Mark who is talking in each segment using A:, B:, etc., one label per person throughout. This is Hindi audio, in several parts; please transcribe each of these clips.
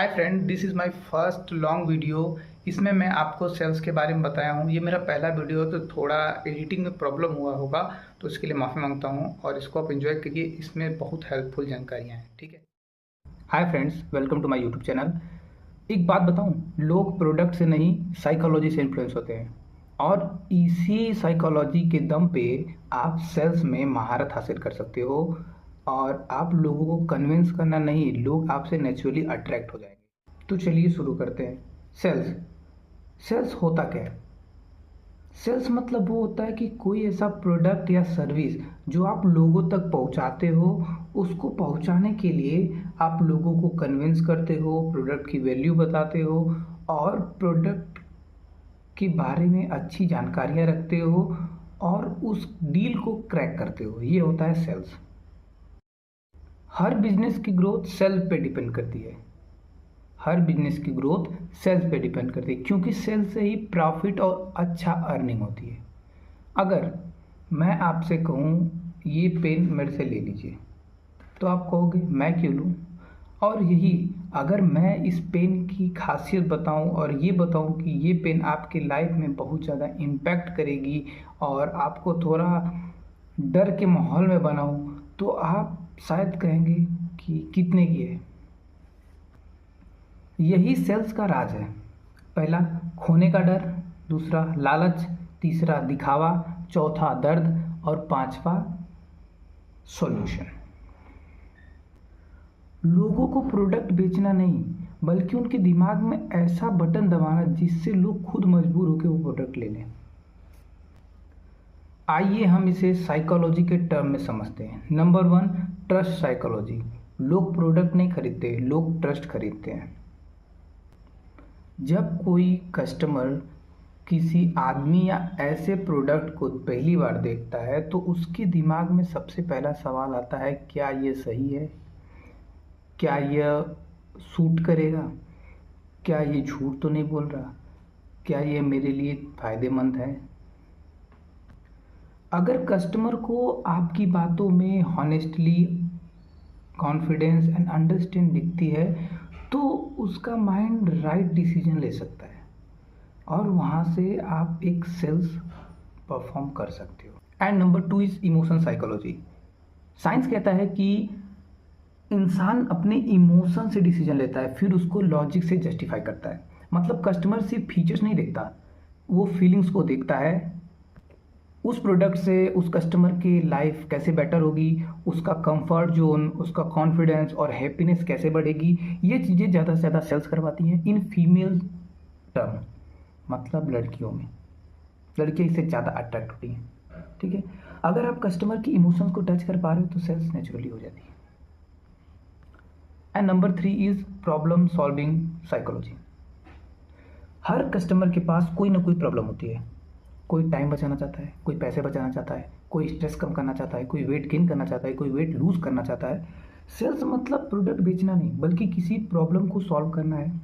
A: Hi friend, this is my first long video. इसमें मैं आपको सेल्स के बारे में बताया हूँ। ये मेरा पहला वीडियो है तो थोड़ा एडिटिंग में प्रॉब्लम हुआ होगा, तो इसके लिए माफ़ी मांगता हूँ और इसको आप एंजॉय करिए। इसमें बहुत हेल्पफुल जानकारियाँ हैं, ठीक है। Hi friends, welcome to my YouTube channel. एक बात बताऊँ, लोग प्रोडक्ट से नहीं साइकोलॉजी से इन्फ्लुएंस होते हैं और इसी साइकोलॉजी के दम पे आप सेल्स में महारत हासिल कर सकते हो और आप लोगों को कन्विंस करना नहीं, लोग आपसे नेचुरली अट्रैक्ट हो जाएंगे। तो चलिए शुरू करते हैं। सेल्स सेल्स होता क्या है? सेल्स मतलब वो होता है कि कोई ऐसा प्रोडक्ट या सर्विस जो आप लोगों तक पहुंचाते हो, उसको पहुंचाने के लिए आप लोगों को कन्विंस करते हो, प्रोडक्ट की वैल्यू बताते हो और प्रोडक्ट के बारे में अच्छी जानकारियां रखते हो और उस डील को क्रैक करते हो। ये होता है सेल्स। हर बिजनेस की ग्रोथ सेल्स पे डिपेंड करती है। हर बिजनेस की ग्रोथ सेल्स पे डिपेंड करती है, क्योंकि सेल्स से ही प्रॉफिट और अच्छा अर्निंग होती है। अगर मैं आपसे कहूँ ये पेन मेरे से ले लीजिए, तो आप कहोगे मैं क्यों लूँ? और यही अगर मैं इस पेन की खासियत बताऊं और ये बताऊं कि ये पेन आपके लाइफ में बहुत ज़्यादा इम्पैक्ट करेगी और आपको थोड़ा डर के माहौल में बनाऊं, तो आप शायद कहेंगे कि कितने की है। यही सेल्स का राज है। पहला, खोने का डर। दूसरा, लालच। तीसरा, दिखावा। चौथा, दर्द। और पांचवा, सॉल्यूशन। लोगों को प्रोडक्ट बेचना नहीं, बल्कि उनके दिमाग में ऐसा बटन दबाना जिससे लोग खुद मजबूर होकर वो प्रोडक्ट ले लें। आइए हम इसे साइकोलॉजी के टर्म में समझते हैं। Number 1, trust psychology. लोग प्रोडक्ट नहीं खरीदते, लोग ट्रस्ट खरीदते हैं। जब कोई कस्टमर किसी आदमी या ऐसे प्रोडक्ट को पहली बार देखता है, तो उसके दिमाग में सबसे पहला सवाल आता है, क्या ये सही है? क्या यह सूट करेगा? क्या ये झूठ तो नहीं बोल रहा? क्या ये मेरे लिए फ़ायदेमंद है? अगर कस्टमर को आपकी बातों में हॉनेस्टली, कॉन्फिडेंस एंड अंडरस्टैंड दिखती है, तो उसका माइंड राइट डिसीजन ले सकता है और वहाँ से आप एक सेल्स परफॉर्म कर सकते हो। And number 2 is emotion psychology. Science कहता है कि इंसान अपने इमोशन से डिसीजन लेता है, फिर उसको लॉजिक से जस्टिफाई करता है। मतलब कस्टमर सिर्फ फीचर्स नहीं देखता, वो फीलिंग्स को देखता है। उस प्रोडक्ट से उस कस्टमर की लाइफ कैसे बेटर होगी, उसका कंफर्ट जोन, उसका कॉन्फिडेंस और हैप्पीनेस कैसे बढ़ेगी, ये चीज़ें ज़्यादा से ज़्यादा सेल्स करवाती हैं इन फीमेल टर्म। मतलब लड़कियों में, लड़कियाँ इससे ज़्यादा अट्रैक्ट होती हैं। ठीक है, अगर आप कस्टमर की इमोशंस को टच कर पा रहे हो तो सेल्स नेचुरली हो जाती है। And number 3 is problem solving psychology. Her customer के पास कोई ना कोई प्रॉब्लम होती है। कोई टाइम बचाना चाहता है, कोई पैसे बचाना चाहता है, कोई स्ट्रेस कम करना चाहता है, कोई वेट गेन करना चाहता है, कोई वेट लूज करना चाहता है। सेल्स मतलब प्रोडक्ट बेचना नहीं, बल्कि किसी प्रॉब्लम को सॉल्व करना है।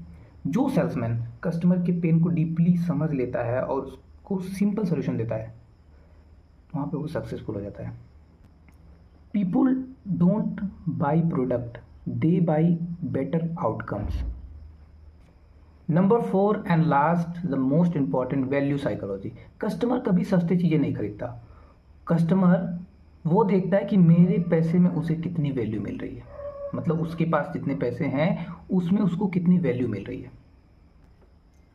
A: जो सेल्समैन कस्टमर के पेन को डीपली समझ लेता है और उसको सिंपल सोल्यूशन देता है, वहाँ पे वो सक्सेसफुल हो जाता है। People don't buy product, they by better outcomes. Number 4 and last, the most important, value psychology. Customer कभी सस्ती चीज़ें नहीं खरीदता। कस्टमर वो देखता है कि मेरे पैसे में उसे कितनी वैल्यू मिल रही है। मतलब उसके पास जितने पैसे हैं उसमें उसको कितनी वैल्यू मिल रही है।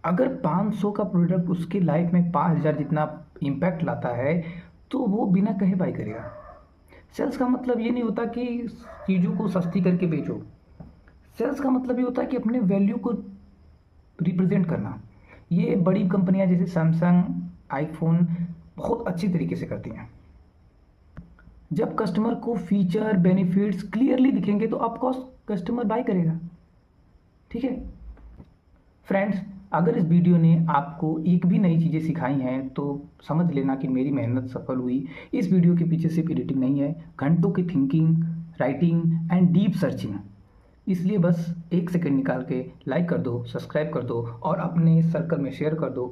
A: अगर 500 का प्रोडक्ट उसके लाइफ में 5000 जितना इम्पैक्ट लाता है, तो वो बिना कहे बाई करेगा। सेल्स का मतलब ये नहीं होता कि चीज़ों को सस्ती करके बेचो। सेल्स का मतलब ये होता है कि अपने वैल्यू को रिप्रेजेंट करना। ये बड़ी कंपनियां जैसे सैमसंग, आईफोन बहुत अच्छी तरीके से करती हैं। जब कस्टमर को फीचर बेनिफिट्स क्लियरली दिखेंगे तो ऑफकोर्स कस्टमर बाय करेगा। ठीक है फ्रेंड्स, अगर इस वीडियो ने आपको एक भी नई चीज़ें सिखाई हैं तो समझ लेना कि मेरी मेहनत सफल हुई। इस वीडियो के पीछे सिर्फ एडिटिंग नहीं है, घंटों की thinking, writing and deep searching. इसलिए बस 1 सेकंड निकाल के लाइक कर दो, सब्सक्राइब कर दो और अपने सर्कल में शेयर कर दो।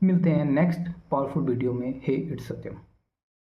A: मिलते हैं नेक्स्ट पावरफुल वीडियो में। हे इट्स सत्यम।